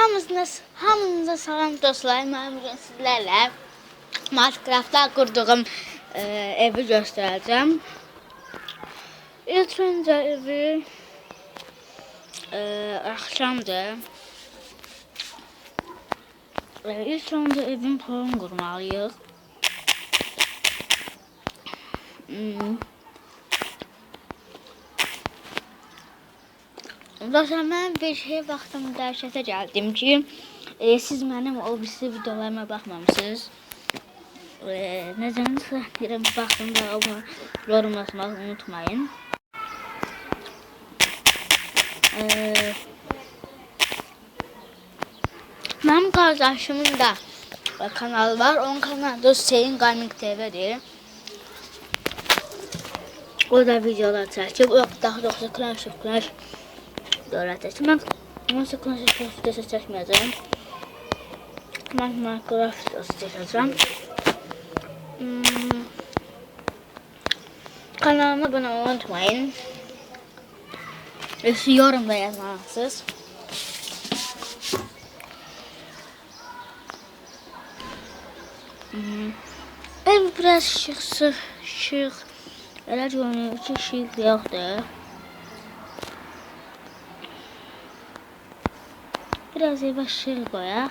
Hamınıza salam dostlar. Mən bugün sizlərlə Minecraft'da qurduğum evi göstərəcəm. İlk öncə evi axşamdır. İlk öncə evin polunu qurmalıyıq. Dostlar, mən bir şey vaxtım dəhşətə gəldim ki, siz mənim o birisi videolarıma baxmamışsınız. Necənsə deyirəm, baxın da yorum atmağı unutmayın. Mənim qardaşımın da kanalı var. Onun kanalı Hüseyin Gaming TV'dir. O da videolar çəkib. Daha doğrusu Clash of Clans videolar çəkib. Mən nasıl Clash of Clans videosu çəkməyəcəm. Mən Minecraft videosu çəkəcəm. Kanalıma abone olmayı unutmayın. Yorum da yazmalısınız. Ev biraz şık. Elə görünür ki, şık yoxdur. Biraz evə şık qoyaq.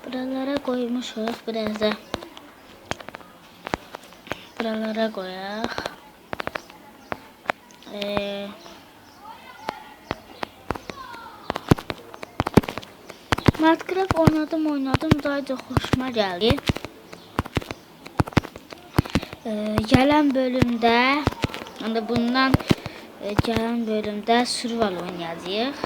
Buralara koymuşuq, biraz da buralara koyaq. Minecraft oynadım, daha da xoşuma gəldi. Gələn bölümdə, bundan gələn bölümdə survival oynayacağıq.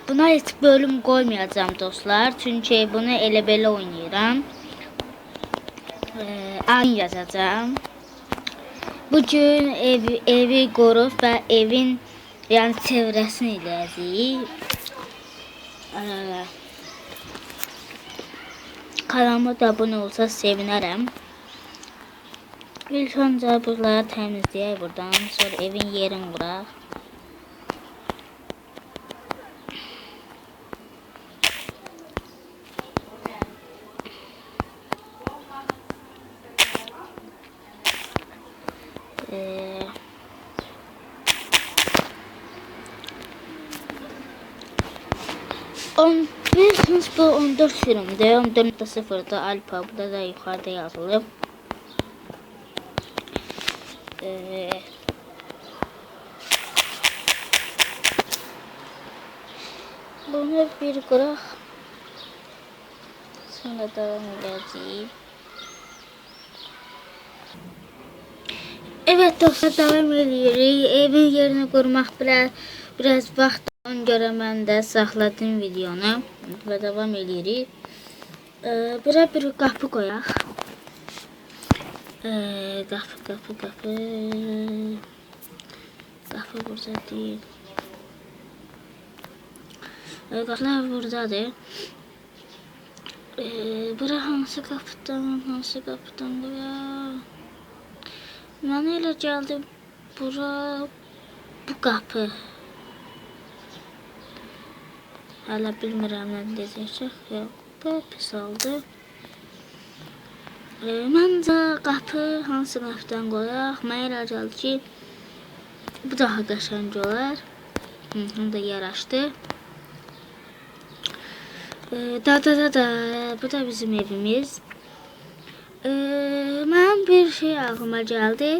Buna heç bölüm qoymayacağım dostlar, çünki bunu elə belə oynayıram. Ayın yazacağım. Bugün evi qorub və evin çevrəsini eləyəcəyik. Kanalıma da abone olsa sevinərəm. İlk öncə buraları təmizləyək buradan, sonra evin yerini quraq. Bilirsiniz bu 14 sürümde, 14.0'da alfa, burada da yukarıda yazılıb. Bunu bir qıraq. Sonra devam edəcəyik. Evet dostlar, devam edirik. Evin yerini qurmaq biraz vaxt. Ona görə mən də saxladım videonu və devam edirik. Bura bir qapı qoyaq. Qapı burada deyil. Qapılar buradadır. Bura hansı qapıdan bura? Mənə elə gəldi bura bu qapı. Hala bilmirəm nə deyəcək. Yox, bu pis oldu. Məncə qapı hansı qapıdan qoyaq? Mənə elə gəldi ki, bu daha qəşəng olar. Həm də yaraşdı. Bu da bizim evimiz. Mənim bir şey ağlıma gəldi.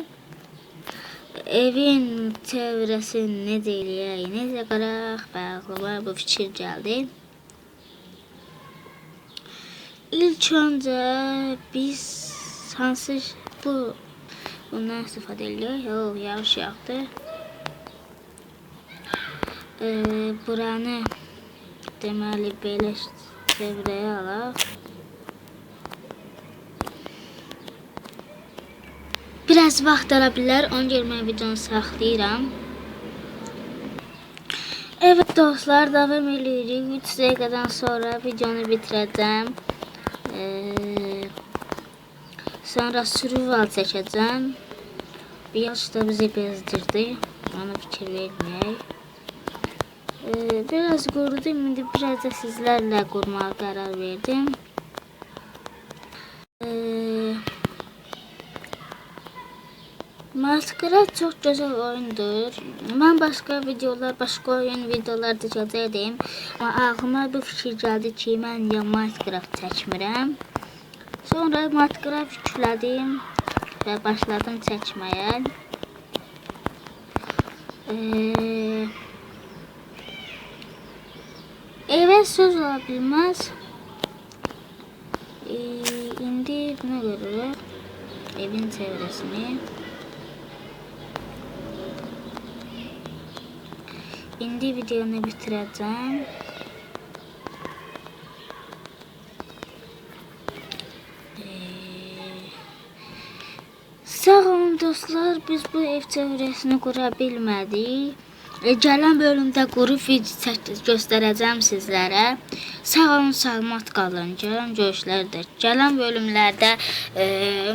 Evin çevrəsini necə eləyək, necə qaraq və ağlıma bu fikir gəldi. İlk öncə biz hansı bundan istifadə edirik. Yavaş yağdı. Buranı deməli belə çevrəyə alaq. Biraz vaxt ala bilər, ona görə mən videonu saxlayıram. Evet dostlar, devam edirik. 3 dəqiqədən sonra videonu bitirəcəm. Sonra survival çəkəcəm. Biraz da bizi bezdirdi. Ona fikir verməyək. Biraz qurdum. İndi biraz da sizlərlə qurmağa qərar verdim. Minecraft çox gözəl oyundur. Mən başqa videolar, başqa oyun videolar da çəkəcəydim. Amma ağlıma bu fikir gəldi ki, mən ya Minecraft çəkmirəm. Sonra Minecraft yüklədim və başladım çəkməyə. Evə söz ola bilməz. İndi buna görürük. Evin çevrəsini. İndi videonu bitirəcəm. Sağ olun dostlar, biz bu ev çevrəsini qura bilmədik. Gələn bölümdə qurub video göstərəcəm sizlərə. Sağ olun, salamat qalın. Gələn görüşlərdə, gələn bölümlərdə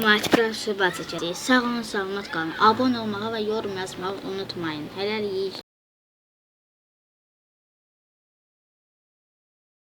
Minecraft söhbət edəcəyik. Sağ olun, salamat qalın. Abunə olmağı və yorum yazmağı unutmayın. Hələlik.